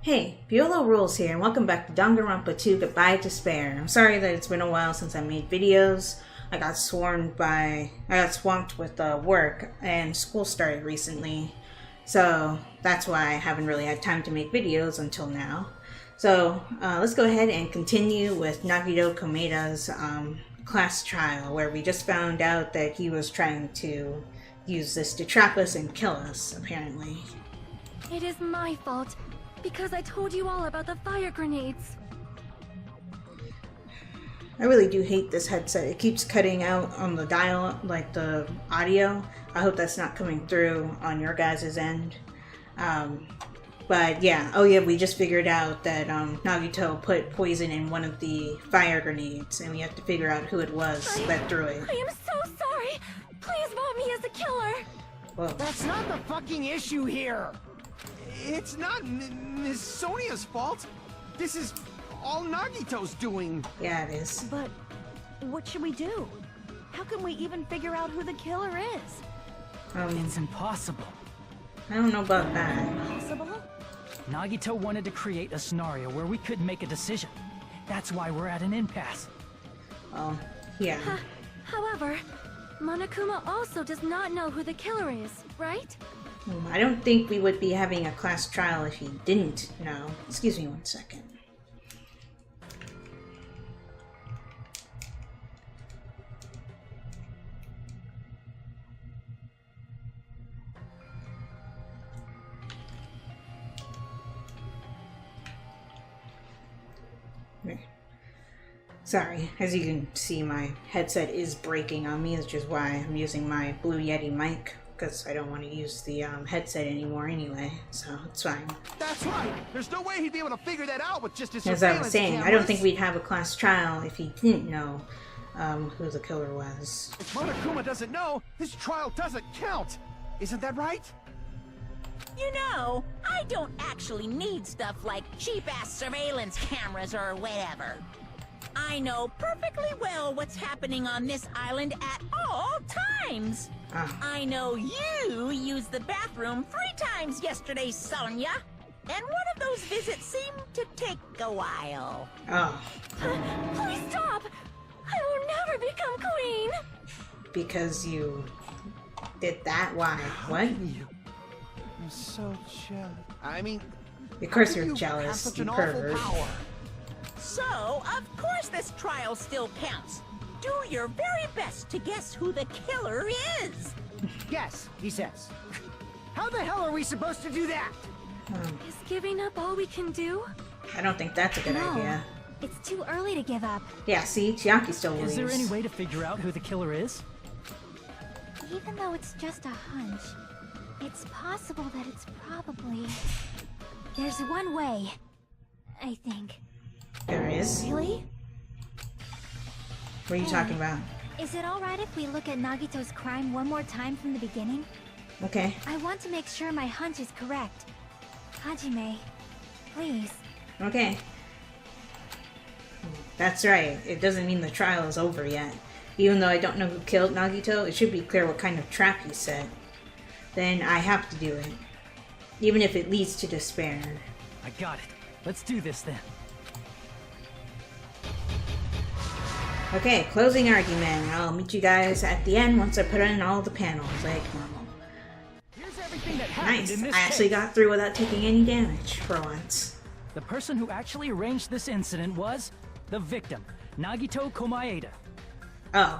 Hey, Piolo Rules here, and welcome back to Danganronpa 2 Goodbye Despair. I'm sorry that it's been a while since I made videos. I got swamped with work, and school started recently. So, that's why I haven't really had time to make videos until now. So, let's go ahead and continue with Nagito Komeda's class trial, where we just found out that he was trying to use this to trap us and kill us, apparently. It is my fault. Because I told you all about the fire grenades. I really do hate this headset. It keeps cutting out on the dial, like the audio. I hope that's not coming through on your guys' end. But yeah, we just figured out that Nagito put poison in one of the fire grenades, and we have to figure out who it was that threw it. I am so sorry. Please vote me as the killer. Whoa. That's not the fucking issue here. It's not Miss Sonia's fault. This is all Nagito's doing. Yeah, it is. But what should we do? How can we even figure out who the killer is? It's impossible. I don't know about that. Impossible? Nagito wanted to create a scenario where we couldn't make a decision. That's why we're at an impasse. Oh, yeah. However, Monokuma also does not know who the killer is, right? I don't think we would be having a class trial if he didn't know. Excuse me one second. Sorry, as you can see, my headset is breaking on me, which is why I'm using my Blue Yeti mic. Because I don't want to use the headset anymore anyway, so it's fine. That's right. There's no way he'd be able to figure that out with just his As I surveillance was saying, cameras. I don't think we'd have a class trial if he didn't know who the killer was. If Monokuma doesn't know, this trial doesn't count. Isn't that right? You know, I don't actually need stuff like cheap-ass surveillance cameras or whatever. I know perfectly well what's happening on this island at all times. I know you used the bathroom 3 times yesterday, Sonia. And one of those visits seemed to take a while. Oh. Please stop! I will never become queen! Because you did that? Why? What? I'm so jealous. I mean, Of course how do you're you jealous, have such you an awful pervert. power? So, of course this trial still counts. Do your very best to guess who the killer is. Yes, he says. How the hell are we supposed to do that? Is giving up all we can do? I don't think that's a good idea. It's too early to give up. Yeah, see? Chiaki still believes. Is there any way to figure out who the killer is? Even though it's just a hunch, it's possible that it's probably... There's one way, I think. There is? Really? What are you talking about? Is it alright if we look at Nagito's crime one more time from the beginning? Okay. I want to make sure my hunch is correct. Hajime, please. Okay. That's right. It doesn't mean the trial is over yet. Even though I don't know who killed Nagito, it should be clear what kind of trap he set. Then I have to do it. Even if it leads to despair. I got it. Let's do this then. Okay, closing argument. I'll meet you guys at the end once I put in all the panels, like normal. Here's everything that happened Nice. in this I actually case. got through without taking any damage for once. The person who actually arranged this incident was the victim, Nagito Komaeda. Oh.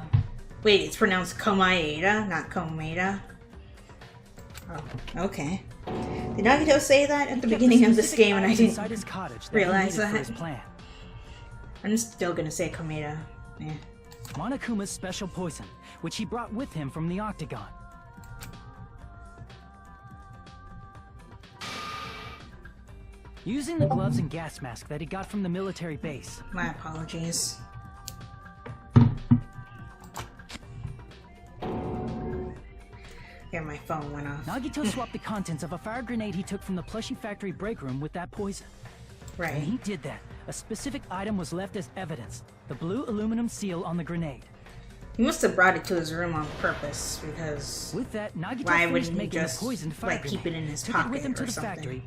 Wait, it's pronounced Komaeda, not Komeda? Oh, okay. Did Nagito say that at the beginning of this game and I Inside didn't his cottage that realize he needed for that? his plan. I'm still gonna say Komeda. Yeah. Monokuma's special poison, which he brought with him from the Octagon. Using the gloves and gas mask that he got from the military base. My apologies. Here, my phone went off. Nagito swapped the contents of a fire grenade he took from the plushie factory break room with that poison. When Right. he did that, a specific item was left as evidence. The blue aluminum seal on the grenade. He must have brought it to his room on purpose, because With that, Nagito why finished wouldn't he making just, the poisoned fire like, keep it grenade, in his took it with him pocket to or the something? factory.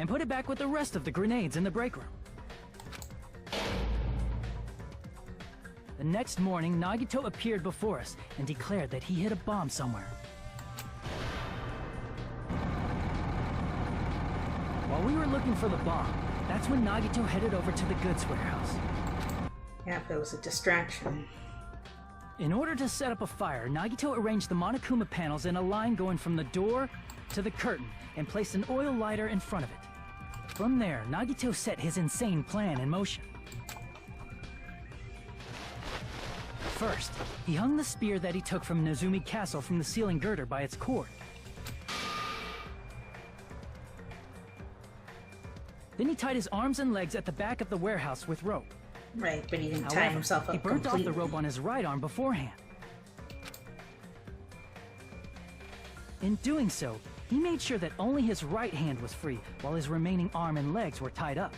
and put it back with the rest of the grenades in the break room. The next morning, Nagito appeared before us and declared that he hid a bomb somewhere. While we were looking for the bomb, that's when Nagito headed over to the goods warehouse. Yep, it was a distraction. In order to set up a fire, Nagito arranged the Monokuma panels in a line going from the door to the curtain and placed an oil lighter in front of it. From there, Nagito set his insane plan in motion. First, he hung the spear that he took from Nezumi Castle from the ceiling girder by its cord. Then he tied his arms and legs at the back of the warehouse with rope. Right, but he didn't tie However, himself up he burnt completely. off the rope on his right arm beforehand. In doing so, he made sure that only his right hand was free, while his remaining arm and legs were tied up.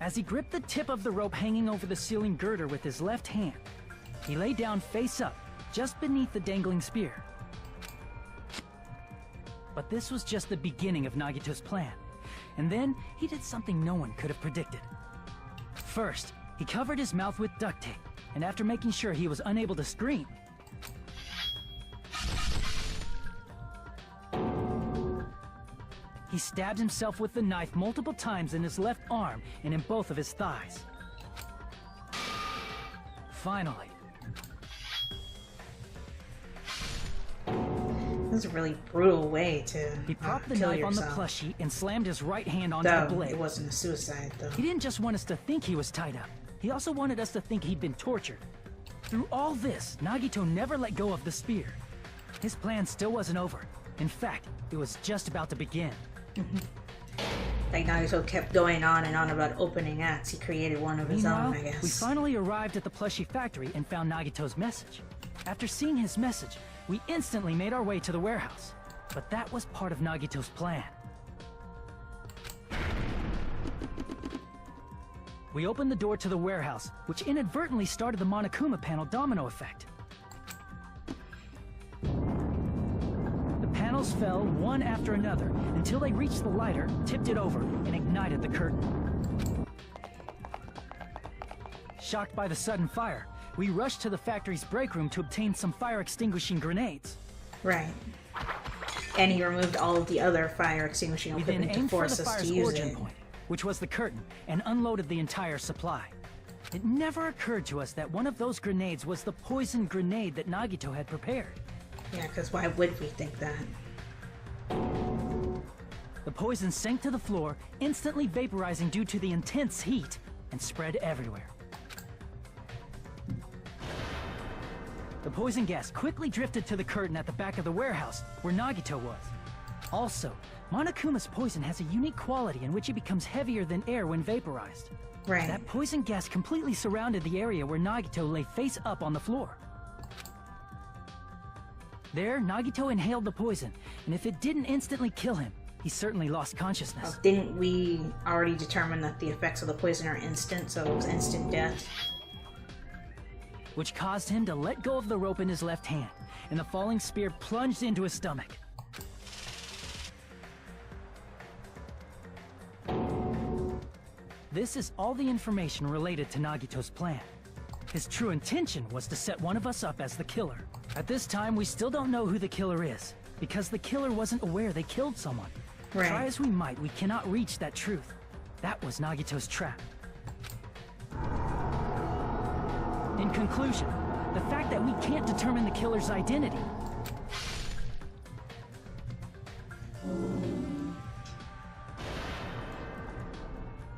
As he gripped the tip of the rope hanging over the ceiling girder with his left hand, he lay down face up, just beneath the dangling spear. But this was just the beginning of Nagito's plan. And then, he did something no one could have predicted. First, he covered his mouth with duct tape, and after making sure he was unable to scream, he stabbed himself with the knife multiple times in his left arm and in both of his thighs. Finally, This is a really brutal way to he propped the kill knife on the yourself. plushie and slammed his right hand onto Though the blade. it wasn't a suicide, though. He didn't just want us to think he was tied up. He also wanted us to think he'd been tortured. Through all this, Nagito never let go of the spear. His plan still wasn't over. In fact, it was just about to begin. Like Nagito kept going on and on about opening acts. He created one of his own, I guess. We finally arrived at the plushie factory and found Nagito's message. After seeing his message, we instantly made our way to the warehouse. But that was part of Nagito's plan. We opened the door to the warehouse, which inadvertently started the Monokuma panel domino effect. The panels fell one after another until they reached the lighter, tipped it over, and ignited the curtain. Shocked by the sudden fire, we rushed to the factory's break room to obtain some fire-extinguishing grenades. Right. And he removed all of the other fire extinguishing We then equipment to aimed for force the us to fire's use origin it. point, which was the curtain, and unloaded the entire supply. It never occurred to us that one of those grenades was the poison grenade that Nagito had prepared. Yeah, because why would we think that? The poison sank to the floor, instantly vaporizing due to the intense heat, and spread everywhere. The poison gas quickly drifted to the curtain at the back of the warehouse, where Nagito was. Also, Monokuma's poison has a unique quality in which it becomes heavier than air when vaporized. Right. That poison gas completely surrounded the area where Nagito lay face up on the floor. There, Nagito inhaled the poison, and if it didn't instantly kill him, he certainly lost consciousness. Didn't we already determine that the effects of the poison are instant, so it was instant death? Which caused him to let go of the rope in his left hand, and the falling spear plunged into his stomach. This is all the information related to Nagito's plan. His true intention was to set one of us up as the killer. At this time, we still don't know who the killer is, because the killer wasn't aware they killed someone. Right. Try as we might, we cannot reach that truth. That was Nagito's trap. In conclusion, the fact that we can't determine the killer's identity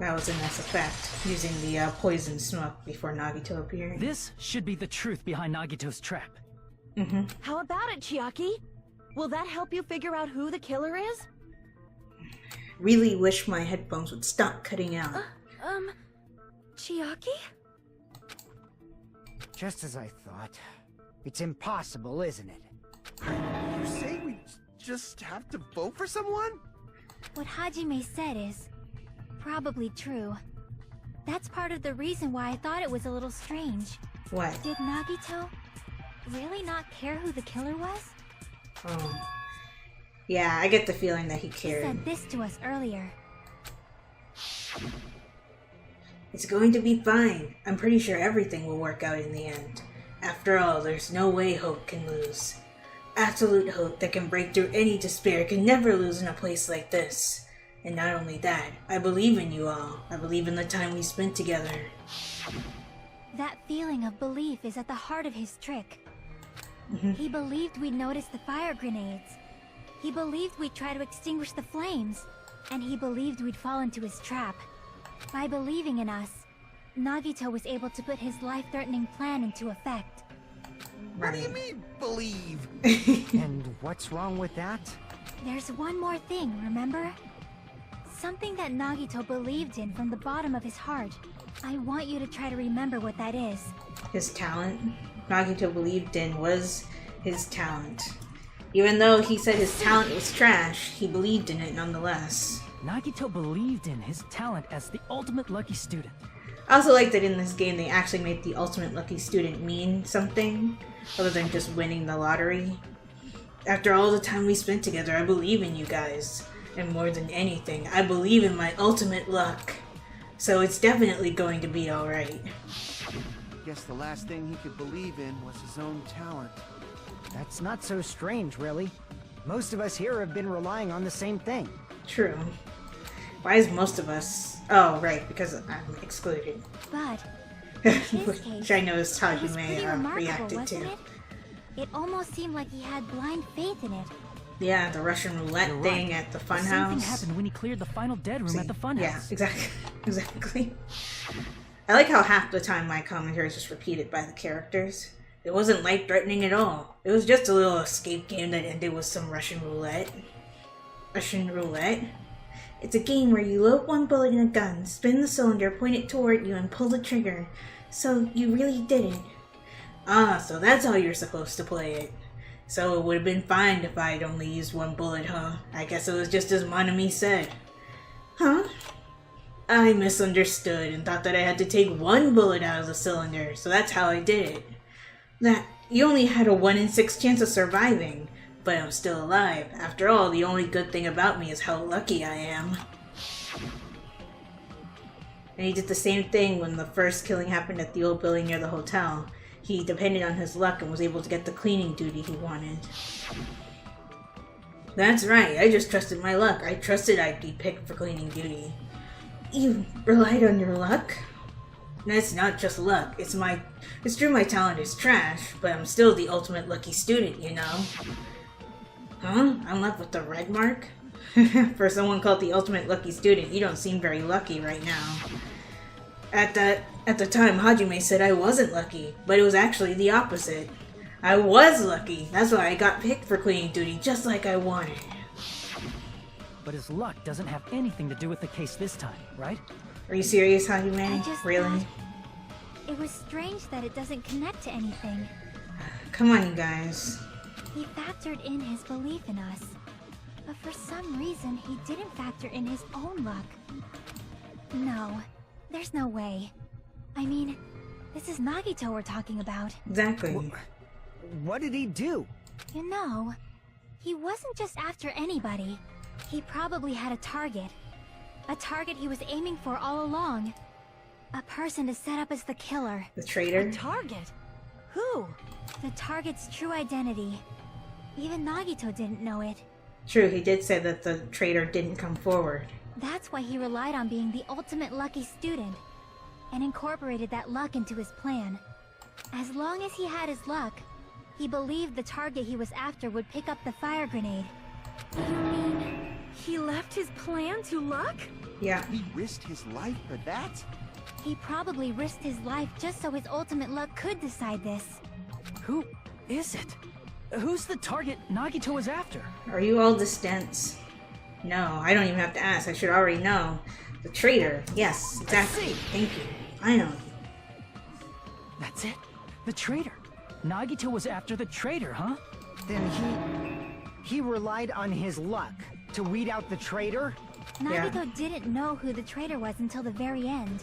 That was a nice effect, using the poison smoke before Nagito appeared. This should be the truth behind Nagito's trap. How about it, Chiaki? Will that help you figure out who the killer is? Really wish my headphones would stop cutting out. Chiaki? Just as I thought. It's impossible, isn't it? You say we just have to vote for someone? What Hajime said is probably true. That's part of the reason why I thought it was a little strange. What? Did Nagito really not care who the killer was? Oh. Yeah, I get the feeling that he He cared. said this to us earlier. It's going to be fine. I'm pretty sure everything will work out in the end. After all, there's no way hope can lose. Absolute hope that can break through any despair can never lose in a place like this. And not only that, I believe in you all. I believe in the time we spent together. That feeling of belief is at the heart of his trick. He believed we'd notice the fire grenades. He believed we'd try to extinguish the flames. And he believed we'd fall into his trap. By believing in us, Nagito was able to put his life-threatening plan into effect. What do you mean, believe? And what's wrong with that? There's one more thing, remember? Something that Nagito believed in from the bottom of his heart. I want you to try to remember what that is. His talent, Nagito believed in, was his talent. Even though he said his talent was trash, he believed in it nonetheless. Nagito believed in his talent as the ultimate lucky student. I also like that in this game they actually made the ultimate lucky student mean something, other than just winning the lottery. After all the time we spent together, I believe in you guys. And more than anything, I believe in my ultimate luck. So it's definitely going to be alright. Guess the last thing he could believe in was his own talent. That's not so strange, really. Most of us here have been relying on the same thing. True. Why is most of us... Oh, right, because I'm excluded. But in his case, Which I noticed it was pretty Hajime remarkable, reacted wasn't to. it? It almost seemed like he had blind faith in it. Yeah, the Russian roulette You're thing right. at the The same thing funhouse. happened when he cleared the final dead room at the funhouse. Yeah, exactly. Exactly. I like how half the time my commentary is just repeated by the characters. It wasn't life-threatening at all. It was just a little escape game that ended with some Russian roulette. Russian roulette? It's a game where you load one bullet in a gun, spin the cylinder, point it toward you, and pull the trigger. So, you really did it. Ah, so that's how you're supposed to play it. So it would have been fine if I'd only used one bullet, huh? I guess it was just as Monami said. Huh? I misunderstood and thought that I had to take one bullet out of the cylinder, so that's how I did it. That you only had a 1 in 6 chance of surviving, but I'm still alive. After all, the only good thing about me is how lucky I am. And he did the same thing when the first killing happened at the old building near the hotel. He depended on his luck and was able to get the cleaning duty he wanted. That's right, I just trusted my luck. I trusted I'd be picked for cleaning duty. You relied on your luck? That's not just luck. It's true my talent is trash, but I'm still the ultimate lucky student, you know? Huh? I'm left with the red mark? For someone called the ultimate lucky student, you don't seem very lucky right now. At the time, Hajime said I wasn't lucky, but it was actually the opposite. I was lucky. That's why I got picked for cleaning duty, just like I wanted. But his luck doesn't have anything to do with the case this time, right? Are you serious, Hajime? I just Really? thought it was strange that it doesn't connect to anything. Come on, you guys. He factored in his belief in us. But for some reason, he didn't factor in his own luck. No, there's no way. I mean, this is Nagito we're talking about. Exactly. What did he do? You know, he wasn't just after anybody. He probably had a target. A target he was aiming for all along. A person to set up as the killer. The traitor? A target? Who? The target's true identity. Even Nagito didn't know it. True, he did say that the traitor didn't come forward. That's why he relied on being the ultimate lucky student, and incorporated that luck into his plan. As long as he had his luck, he believed the target he was after would pick up the fire grenade. You mean he left his plan to luck? Yeah. He risked his life for that? He probably risked his life just so his ultimate luck could decide this. Who is it? Who's the target Nagito was after? Are you all dense? No, I don't even have to ask. I should already know. The traitor. Yes, exactly. see. Thank you. I know. That's it? The traitor. Nagito was after the traitor, huh? Then he relied on his luck to weed out the traitor? Nagito didn't know who the traitor was until the very end.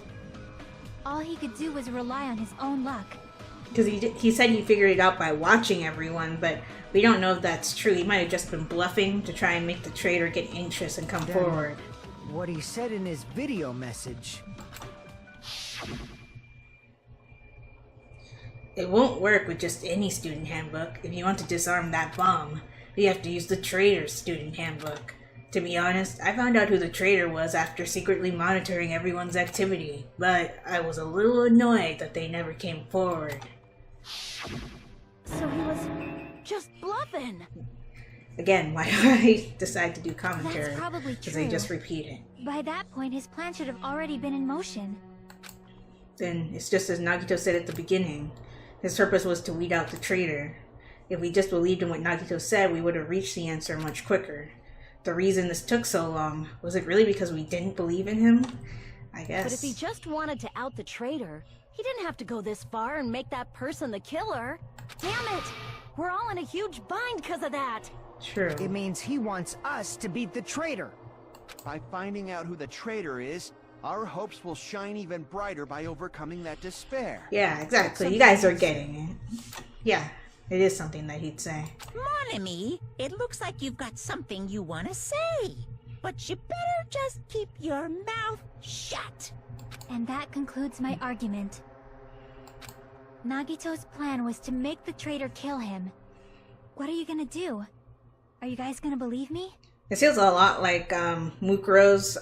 All he could do was rely on his own luck. Because he said he figured it out by watching everyone, but we don't know if that's true. He might have just been bluffing to try and make the traitor get anxious and come forward. What he said in his video message. It won't work with just any student handbook. If you want to disarm that bomb, you have to use the traitor's student handbook. To be honest, I found out who the traitor was after secretly monitoring everyone's activity, but I was a little annoyed that they never came forward. So he was just bluffing. Again, why do I decide to do commentary? That's probably Because true. they just repeat it. By that point, his plan should have already been in motion. Then it's just as Nagito said at the beginning. His purpose was to weed out the traitor. If we just believed in what Nagito said, we would have reached the answer much quicker. The reason this took so long, was it really because we didn't believe in him? I guess. But if he just wanted to out the traitor, he didn't have to go this far and make that person the killer. Damn it! We're all in a huge bind because of that! True. It means he wants us to beat the traitor. By finding out who the traitor is, our hopes will shine even brighter by overcoming that despair. Yeah, exactly. You guys are getting it. Yeah, it is something that he'd say. Mon ami, it looks like you've got something you want to say. But you better just keep your mouth shut. And that concludes my argument. Nagito's plan was to make the traitor kill him. What are you gonna do? Are you guys gonna believe me? It feels a lot like Mukuro's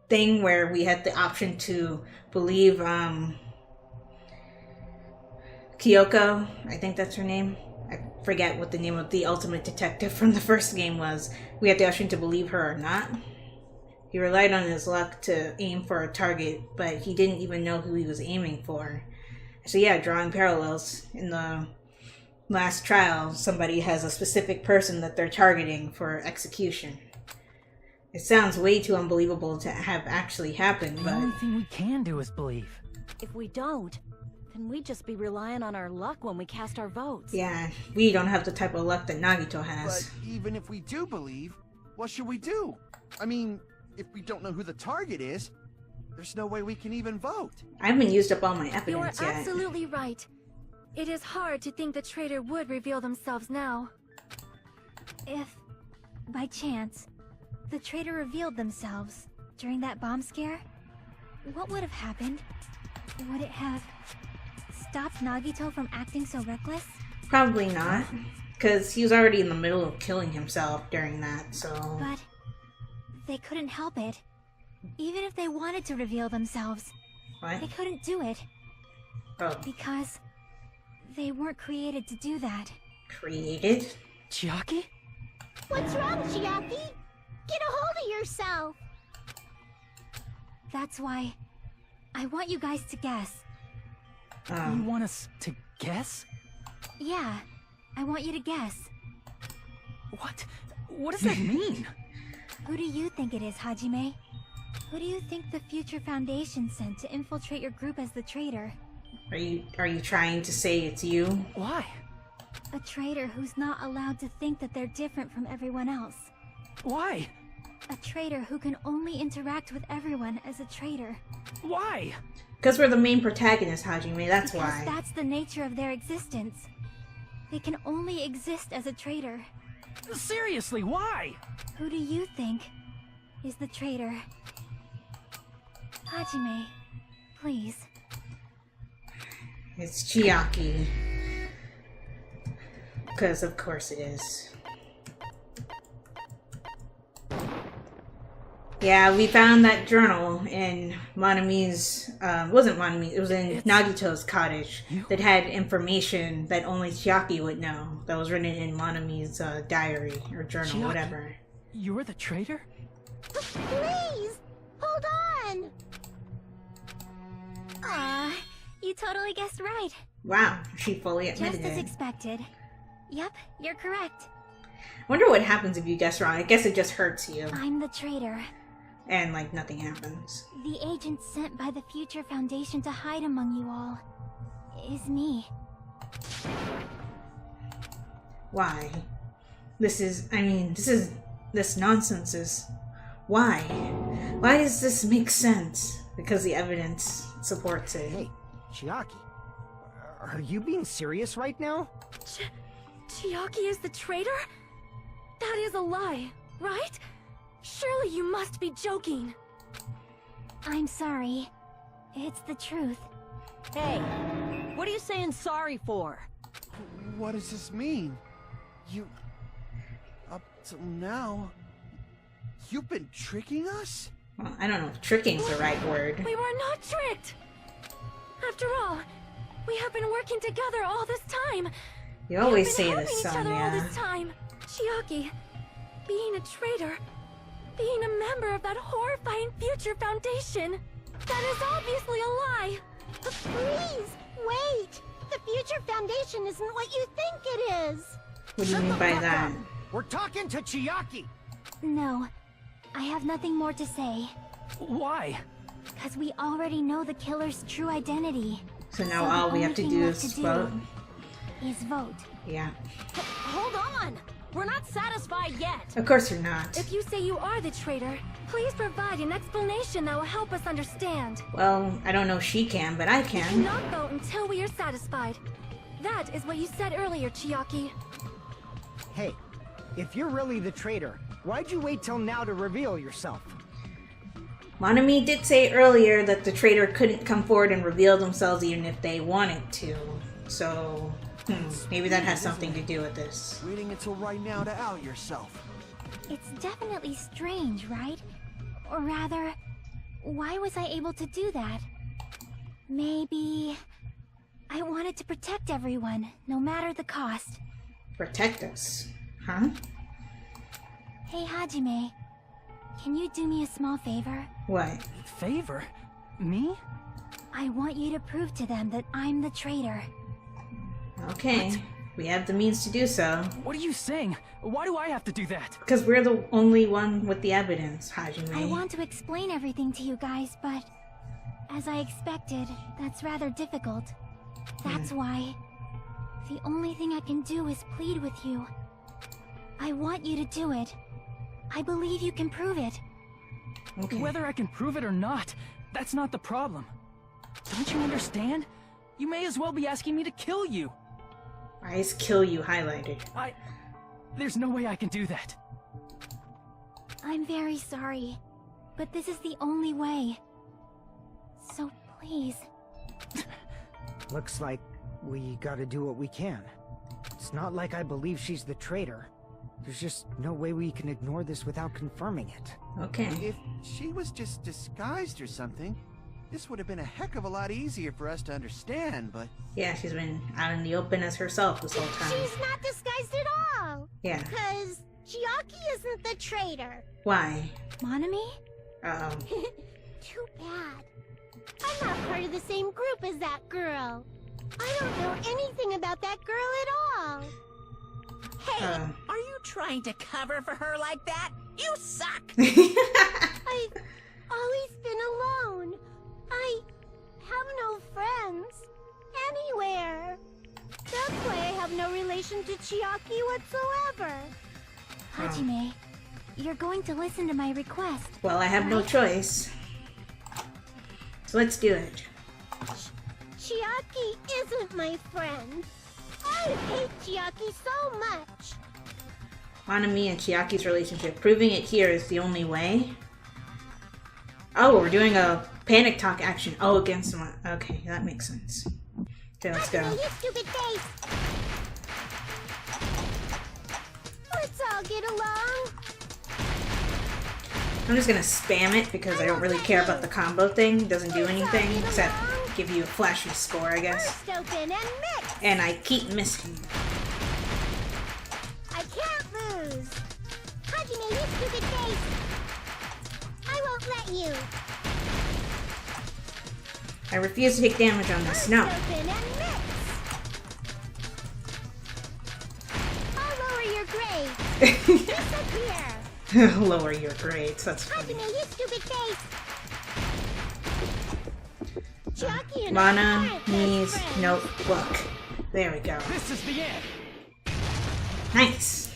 thing where we had the option to believe Kyoko, I think that's her name. I forget what the name of the ultimate detective from the first game was. We had the option to believe her or not. He relied on his luck to aim for a target, but he didn't even know who he was aiming for. So yeah, drawing parallels. In the last trial, somebody has a specific person that they're targeting for execution. It sounds way too unbelievable to have actually happened, The but... only thing we can do is believe. If we don't, then we'd just be relying on our luck when we cast our votes. Yeah, we don't have the type of luck that Nagito has. But even if we do believe, what should we do? I mean, if we don't know who the target is, there's no way we can even vote. I haven't used up all my You are evidence yet. absolutely right. It is hard to think the traitor would reveal themselves now. If, by chance, the traitor revealed themselves during that bomb scare, what would have happened? Would it have stopped Nagito from acting so reckless? Probably not, because he was already in the middle of killing himself during that, so... But they couldn't help it. Even if they wanted to reveal themselves, What? they couldn't do it Oh, because they weren't created to do that. created? Chiaki? What's wrong, Chiaki? Get a hold of yourself! That's why I want you guys to guess. You want us to guess? Yeah, I want you to guess. What? What does that mean? Who do you think it is, Hajime? Who do you think the Future Foundation sent to infiltrate your group as the traitor? Are you trying to say it's you? Why? A traitor who's not allowed to think that they're different from everyone else. Why? A traitor who can only interact with everyone as a traitor. Why? Because we're the main protagonist, Hajime, that's Because why. that's the nature of their existence. They can only exist as a traitor. Seriously, why? Who do you think is the traitor? Hajime, please. It's Chiaki. Because of course it is. Yeah, we found that journal in Monami's, wasn't Monami, it was in Nagito's cottage that had information that only Chiaki would know. That was written in Monami's diary or journal, Chiaki? whatever. You're the traitor? Please! Hold on! Aw, you totally guessed right. Wow, she fully Just admitted as it. expected. Yep, you're correct. Wonder what happens if you guess wrong. I guess it just hurts you. I'm the traitor. And, like, nothing happens. The agent sent by the Future Foundation to hide among you all is me. Why? This nonsense is... Why? Why does this make sense? Because the evidence supports it. Hey, Chiaki. Are you being serious right now? Chiaki is the traitor? That is a lie, right? Surely you must be joking. I'm sorry. It's the truth. Hey, what are you saying sorry for? What does this mean? You... Up till now... You've been tricking us? Well, I don't know if tricking's the right word. We were not tricked! After all, we have been working together all this time. You always We've say been this, helping each other all Sonya. this time. Chiaki, being a traitor, being a member of that horrifying future foundation, that is obviously a lie. Please, wait! The Future Foundation isn't what you think it is! What do you mean by that? We're talking to Chiaki! No, I have nothing more to say. Why? Because we already know the killer's true identity. So now the all we have only to thing do left is to vote? Is vote. Yeah. Hold on! We're not satisfied yet! Of course you're not. If you say you are the traitor, please provide an explanation that will help us understand. Well, I don't know if she can, but I We can. cannot vote until we are satisfied. That is what you said earlier, Chiaki. Hey, if you're really the traitor, why'd you wait till now to reveal yourself? Monami did say earlier that the traitor couldn't come forward and reveal themselves even if they wanted to. So, maybe that has something to do with this. Waiting until right now to out yourself. It's definitely strange, right? Or rather, why was I able to do that? Maybe... I wanted to protect everyone, no matter the cost. Protect us. Huh? Hey, Hajime. Can you do me a small favor? What? Favor? Me? I want you to prove to them that I'm the traitor. Okay. We have the means to do so. What are you saying? Why do I have to do that? Because we're the only one with the evidence, Hajime. I want to explain everything to you guys, but... as I expected, that's rather difficult. That's why... the only thing I can do is plead with you. I want you to do it. I believe you can prove it. Okay. Whether I can prove it or not, that's not the problem. Don't you understand? You may as well be asking me to kill you. Why is kill you highlighted? There's no way I can do that. I'm very sorry, but this is the only way. So please. Looks like we gotta do what we can. It's not like I believe she's the traitor. There's just no way we can ignore this without confirming it. Okay. If she was just disguised or something, this would have been a heck of a lot easier for us to understand, but... Yeah, she's been out in the open as herself this whole time. She's not disguised at all! Yeah. Because Chiaki isn't the traitor! Why? Monami? Uh-oh. Too bad. I'm not part of the same group as that girl. I don't know anything about that girl at all. Hey, are you trying to cover for her like that? You suck! I've always been alone. I have no friends. Anywhere. That's why I have no relation to Chiaki whatsoever. Hajime, you're going to listen to my request. Well, I have no choice. So let's do it. Chiaki isn't my friend. I hate Chiaki so much. Monami and Chiaki's relationship. Proving it here is the only way. Oh, we're doing a panic talk action. Oh, against someone. Okay, that makes sense. Okay, let's go. You stupid face. Let's all get along. I'm just gonna spam it because I don't really care about the combo thing. It doesn't do anything except give you a flashy score, I guess. Burst open and mix. And I keep missing. I can't lose. Hajime, you stupid face. I won't let you. I refuse to take damage on this. No. Burst open and mix. I'll lower your grade. Disappear. Lower your grades. That's funny. Hajime, you stupid face. Chiaki and Mana I aren't needs best friends. notebook. There we go. This is the end. Nice.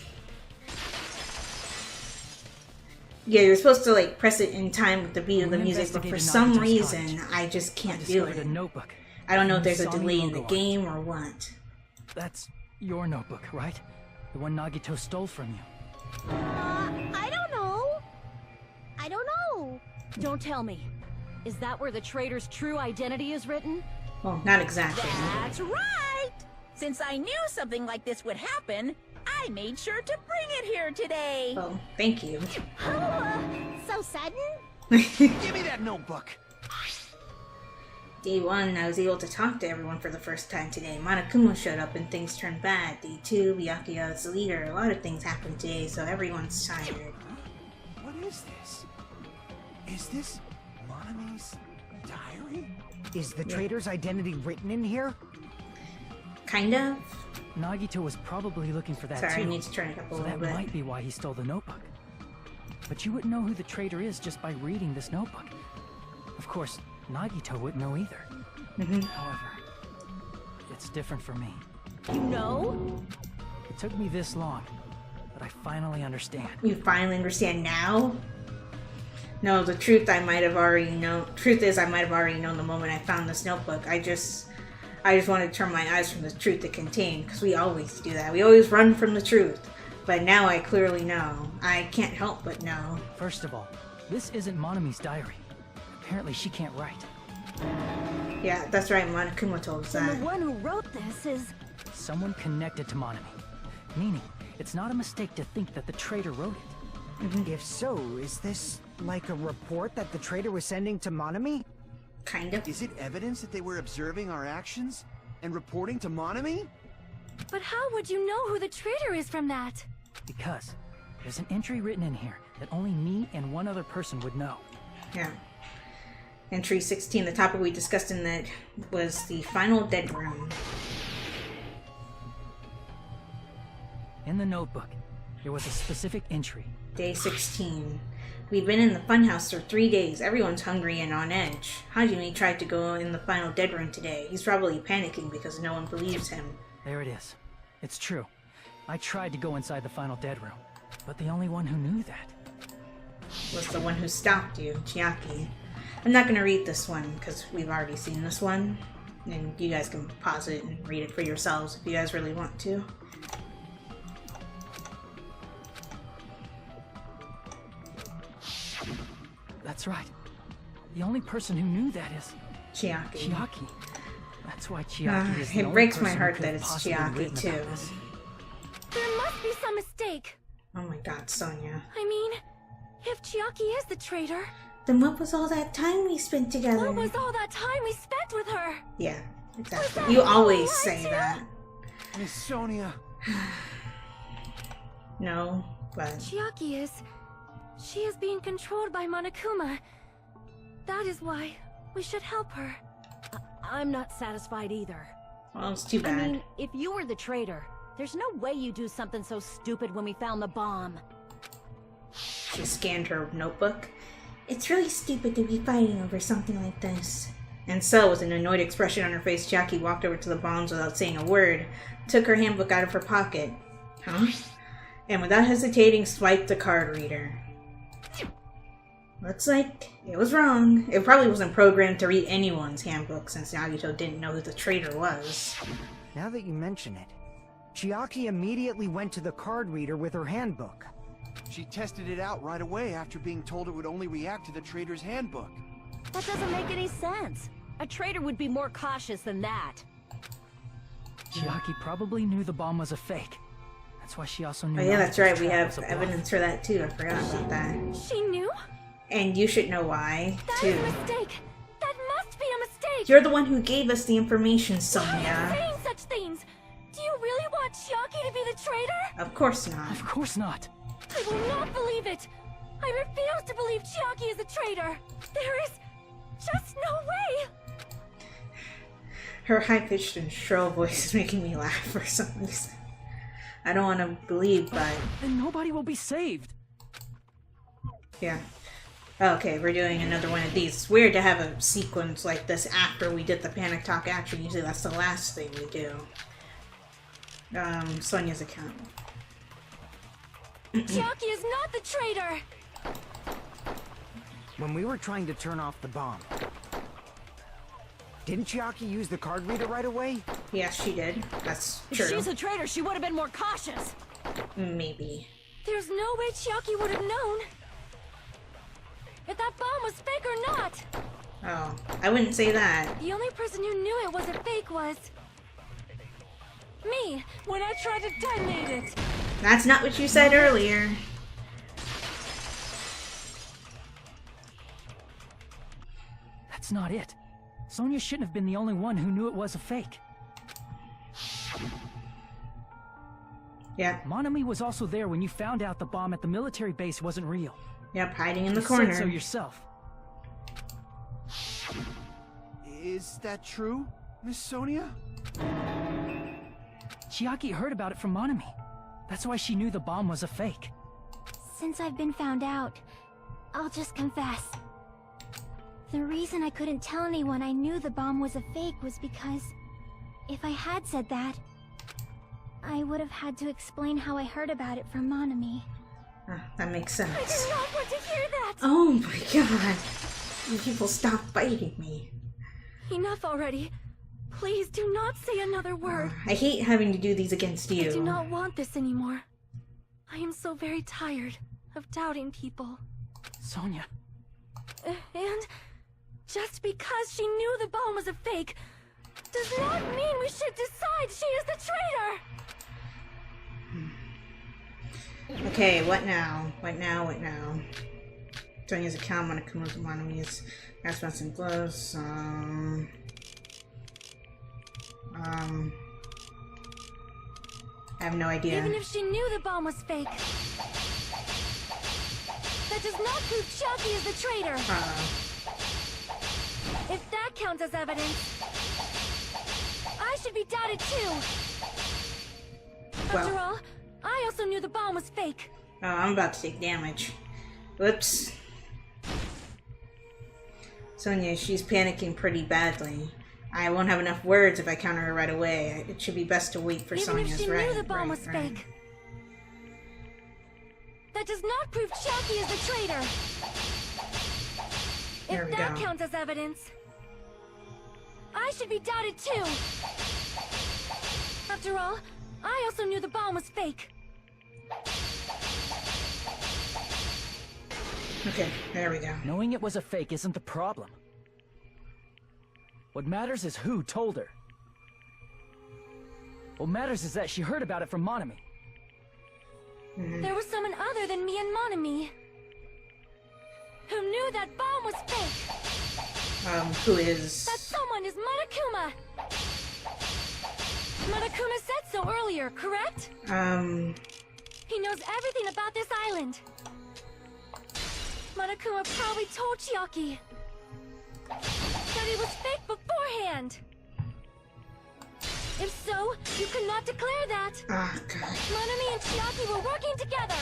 Yeah, you're supposed to like press it in time with the beat of the We music, but for investigated some Nagito's reason cottage. I just I can't do discovered it. a notebook I don't know if there's a Sony delay in the logo on it. game or what. That's your notebook, right? The one Nagito stole from you. I don't know. I don't know. Don't tell me. Is that where the traitor's true identity is written? Well, not exactly. That's right! Since I knew something like this would happen, I made sure to bring it here today. Well, thank you. So sudden? Give me that notebook. Day 1, I was able to talk to everyone for the first time today. Monokuma showed up and things turned bad. Day 2, Byakuya is the leader. A lot of things happened today, so everyone's tired. What is this? Is this Monami's diary? Is the traitor's identity written in here? Kind of. Nagito was probably looking for that Sorry, I too. need to turn it up a So little that bit. might be why he stole the notebook. But you wouldn't know who the traitor is just by reading this notebook. Of course, Nagito wouldn't know either. However, it's different for me. You know? It took me this long, but I finally understand. You finally understand now? No, the truth I might have already known. Truth is, I might have already known the moment I found this notebook. I just wanted to turn my eyes from the truth it contained, because we always do that. We always run from the truth. But now I clearly know. I can't help but know. First of all, this isn't Monami's diary. Apparently she can't write. Yeah, that's right. Monokuma told us And that. the one who wrote this is... Someone connected to Monami. Meaning, it's not a mistake to think that the traitor wrote it. If so, is this like a report that the traitor was sending to Monami? Kind of. Is it evidence that they were observing our actions and reporting to Monami? But how would you know who the traitor is from that? Because there's an entry written in here that only me and one other person would know. Yeah. Entry 16, the topic we discussed in that was the final dead room. In the notebook, there was a specific entry. Day 16. We've been in the funhouse for 3 days. Everyone's hungry and on edge. Hajime tried to go in the final dead room today. He's probably panicking because no one believes him. There it is. It's true. I tried to go inside the final dead room, but the only one who knew that Was the one who stopped you, Chiaki. I'm not going to read this one because we've already seen this one. And you guys can pause it and read it for yourselves if you guys really want to. That's right. The only person who knew that is Chiaki. Chiaki. That's why Chiaki is the It only breaks my person who heart could that have it's possibly Chiaki written too. about this. There must be some mistake. Oh my god, Sonia. I mean, if Chiaki is the traitor, Then what was all that time we spent together? what was all that time we spent with her? Yeah, Was exactly. that You all always I say do? that. Miss Sonia. No, but Chiaki is... She is being controlled by Monokuma. That is why we should help her. I'm not satisfied either. well, it's too I bad. mean, if you were the traitor, there's no way you'd do something so stupid when we found the bomb. She scanned her notebook. It's really stupid to be fighting over something like this. And so, with an annoyed expression on her face, Chiaki walked over to the bombs without saying a word, took her handbook out of her pocket. Huh? And without hesitating, swiped the card reader. Looks like it was wrong. It probably wasn't programmed to read anyone's handbook since Nagito didn't know who the traitor was. Now that you mention it, Chiaki immediately went to the card reader with her handbook. She tested it out right away after being told it would only react to the traitor's handbook. That doesn't make any sense. A traitor would be more cautious than that. Chiaki probably knew the bomb was a fake. That's why she also knew. Oh yeah, that's Nagito's right. We trap have was a bluff. evidence for that too. I forgot about that. She knew? And you should know why, That too. is a mistake. That must be a mistake. You're the one who gave us the information, Why are you Sonia. saying such things? Do you really want Chiaki to be the traitor? Of course not. Of course not. I will not believe it. I refuse to believe Chiaki is a traitor. There is just no way. Her high-pitched and shrill voice is making me laugh for some reason. I don't want to believe, but Then nobody will be saved. yeah. Okay, we're doing another one of these. It's weird to have a sequence like this after we did the Panic Talk action. Usually that's the last thing we do. Sonia's account. Chiaki is not the traitor. When we were trying to turn off the bomb, Didn't Chiaki use the card reader right away? Yes, she did. That's If true. she's a traitor, she would have been more cautious. Maybe. There's no way Chiaki would have known if that bomb was fake or not. Oh, I wouldn't say that. The only person who knew it wasn't fake was me when I tried to detonate it. That's not what you said earlier. That's not it. Sonya shouldn't have been the only one who knew it was a fake. Yeah. Monami was also there when you found out the bomb at the military base wasn't real. Yep, hiding in the You corner. said so yourself. Is that true, Miss Sonia? Chiaki heard about it from Monami. That's why she knew the bomb was a fake. Since I've been found out, I'll just confess. The reason I couldn't tell anyone I knew the bomb was a fake was because if I had said that, I would have had to explain how I heard about it from Monami. That makes I sense. did not want to hear that. Oh my god. You people stop fighting me. Enough already. Please do not say another word. I hate having to do these against you. I do not want this anymore. I am so very tired of doubting people. Sonya. And just because she knew the bomb was a fake does not mean we should decide she is the traitor! Okay, what now? What now? What now? Sonya's account, Monokuma's Monami's aspects and gloves. I have no idea. Even if she knew the bomb was fake, that does not prove Chiaki is the traitor. If that counts as evidence, I should be doubted too. After all, I also knew the bomb was fake. Oh, I'm about to take damage. Whoops. Sonya, she's panicking pretty badly. I won't have enough words if I counter her right away. It should be best to wait for Even Sonya's if she right. knew the bomb was fake, that does not prove Chiaki is the traitor. There If we that go. counts as evidence, I should be doubted too. After all, I also knew the bomb was fake. Okay, there we go. Knowing it was a fake isn't the problem. What matters is who told her. What matters is that she heard about it from Monami. There was someone other than me and Monami who knew that bomb was fake. Who is... That someone is Monokuma. Monokuma said so earlier, correct? He knows everything about this island. Monokuma probably told Chiaki that it was fake beforehand. If so, you could not declare that. Ah, God. Monami and Chiaki were working together.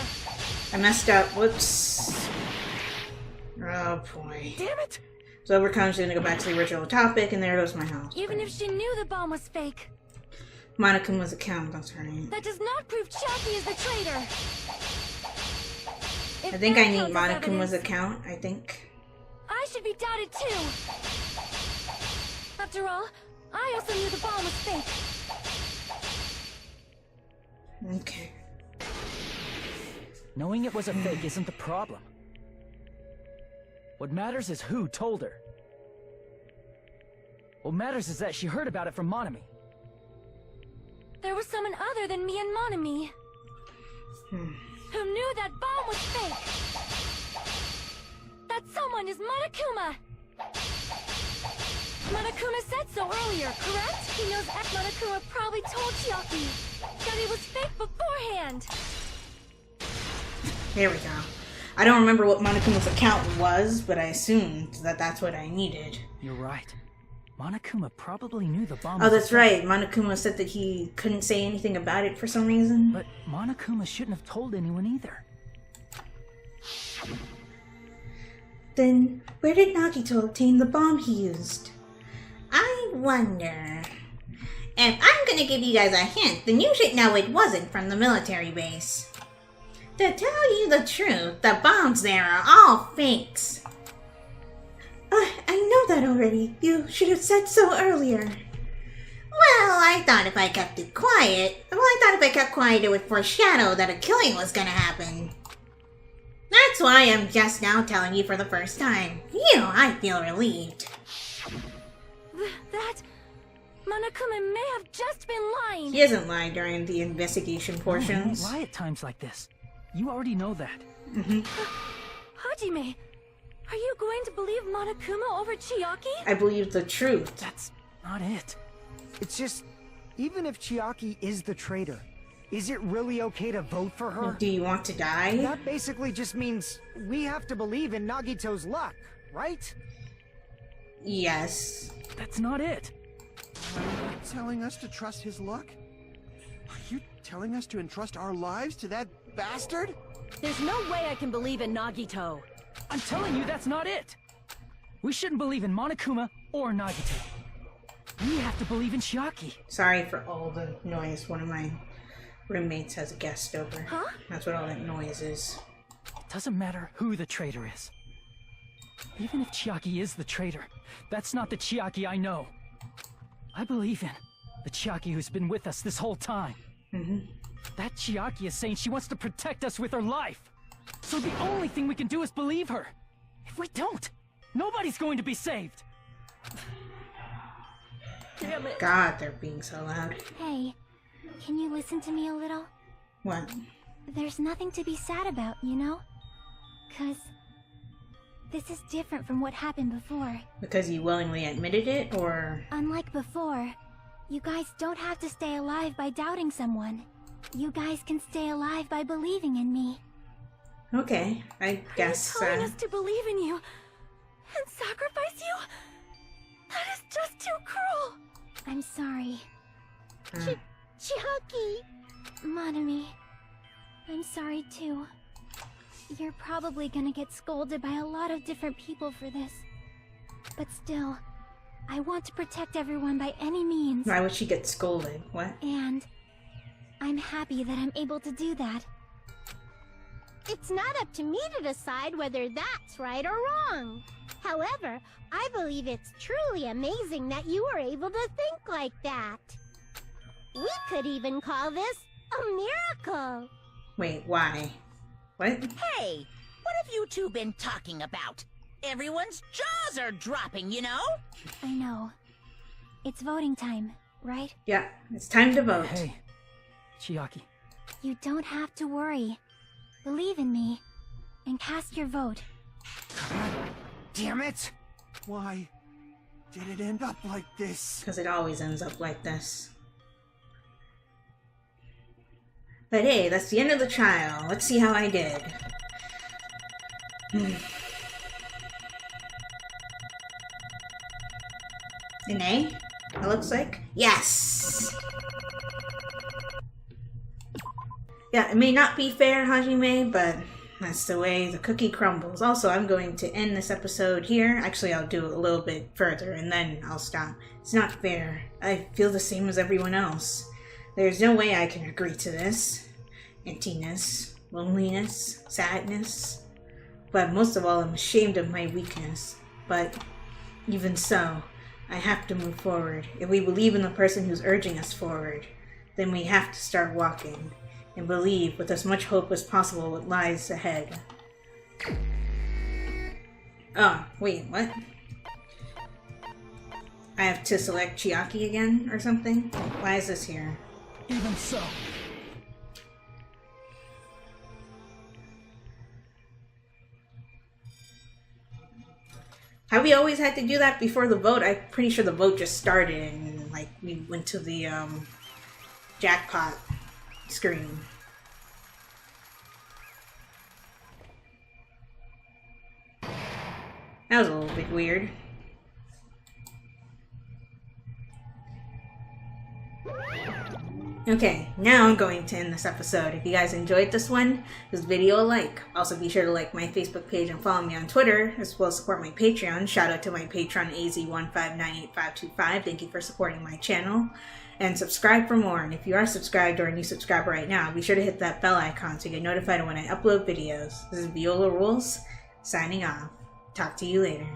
I messed up. Whoops. Oh, boy. Damn it! So we're kind of gonna go back to the original topic, and there goes my house. Even if she knew the bomb was fake, Monokuma's account, that's her name. that does not prove Chiaki is the traitor. If I think that I need counts as Monokuma's evidence, account, I think. I should be doubted too. After all, I also knew the bomb was fake. Okay. Knowing it was a fake isn't the problem. What matters is who told her. What matters is that she heard about it from Monami. There was someone other than me and Monami who knew that bomb was fake. That someone is Monokuma. Monokuma said so earlier, correct? He knows Monokuma probably told Chiaki that it was fake beforehand. There we go. I don't remember what Monokuma's account was, but I assumed that that's what I needed. You're right. Monokuma probably knew the bomb Oh, was a that's fake. right. Monokuma said that he couldn't say anything about it for some reason. But Monokuma shouldn't have told anyone either. Then, where did Nagito obtain the bomb he used? I wonder. If I'm gonna give you guys a hint, then you should know it wasn't from the military base. To tell you the truth, the bombs there are all fakes. I know that already. You should have said so earlier. Well, I thought if I kept it quiet... it would foreshadow that a killing was gonna happen. That's why I'm just now telling you for the first time. I feel relieved. That... Monokuma may have just been lying. He hasn't lied during the investigation portions. No, he won't lie at times like this. You already know that. Hajime, are you going to believe Monokuma over Chiaki? I believe the truth. That's not it. It's just, even if Chiaki is the traitor, is it really okay to vote for her? Do you want to die? That basically just means we have to believe in Nagito's luck, right? Yes. That's not it. Are you telling us to trust his luck? Are you telling us to entrust our lives to that bastard? There's no way I can believe in Nagito. I'm telling you, that's not it. We shouldn't believe in Monokuma or Nagito. We have to believe in Chiaki. Sorry for all the noise. One of my roommates has a guest over. Huh? That's what all that noise is. It doesn't matter who the traitor is. Even if Chiaki is the traitor, that's not the Chiaki I know. I believe in the Chiaki who's been with us this whole time. That Chiaki is saying she wants to protect us with her life. So the only thing we can do is believe her. If we don't, nobody's going to be saved. Damn it. God, they're being so loud. Hey, can you listen to me a little? What? There's nothing to be sad about, you know? 'Cause this is different from what happened before. Because you willingly admitted it, or... Unlike before, you guys don't have to stay alive by doubting someone. You guys can stay alive by believing in me. Okay, I guess, Are you telling us to believe in you and sacrifice you? That is just too cruel. I'm sorry. Chiaki! Monami, I'm sorry too. You're probably gonna get scolded by a lot of different people for this. But still, I want to protect everyone by any means. Why would she get scolded? What? And I'm happy that I'm able to do that. It's not up to me to decide whether that's right or wrong. However, I believe it's truly amazing that you were able to think like that. We could even call this a miracle. Wait, why? What? Hey, what have you two been talking about? Everyone's jaws are dropping, you know? I know. It's voting time, right? Yeah, it's time to vote. Hey, Chiaki. You don't have to worry. Believe in me, and cast your vote. Damn it! Why did it end up like this? Because it always ends up like this. But hey, that's the end of the trial. Let's see how I did. An A? It looks like? Yes! Yeah, it may not be fair, Hajime, but that's the way the cookie crumbles. Also, I'm going to end this episode here. Actually, I'll do it a little bit further, and then I'll stop. It's not fair. I feel the same as everyone else. There's no way I can agree to this. Emptiness, loneliness, sadness. But most of all, I'm ashamed of my weakness. But even so, I have to move forward. If we believe in the person who's urging us forward, then we have to start walking. And believe with as much hope as possible what lies ahead. Oh, wait, what? I have to select Chiaki again, or something? Why is this here? Even so. Have we always had to do that before the vote? I'm pretty sure the vote just started and, like, we went to the, jackpot screen. That was a little bit weird. Okay, now I'm going to end this episode. If you guys enjoyed this one, this video a like. Also be sure to like my Facebook page and follow me on Twitter, as well as support my Patreon. Shout out to my patron AZ1598525. Thank you for supporting my channel. And subscribe for more. And if you are subscribed or a new subscriber right now, be sure to hit that bell icon to get notified when I upload videos. This is Viola Rules, signing off. Talk to you later.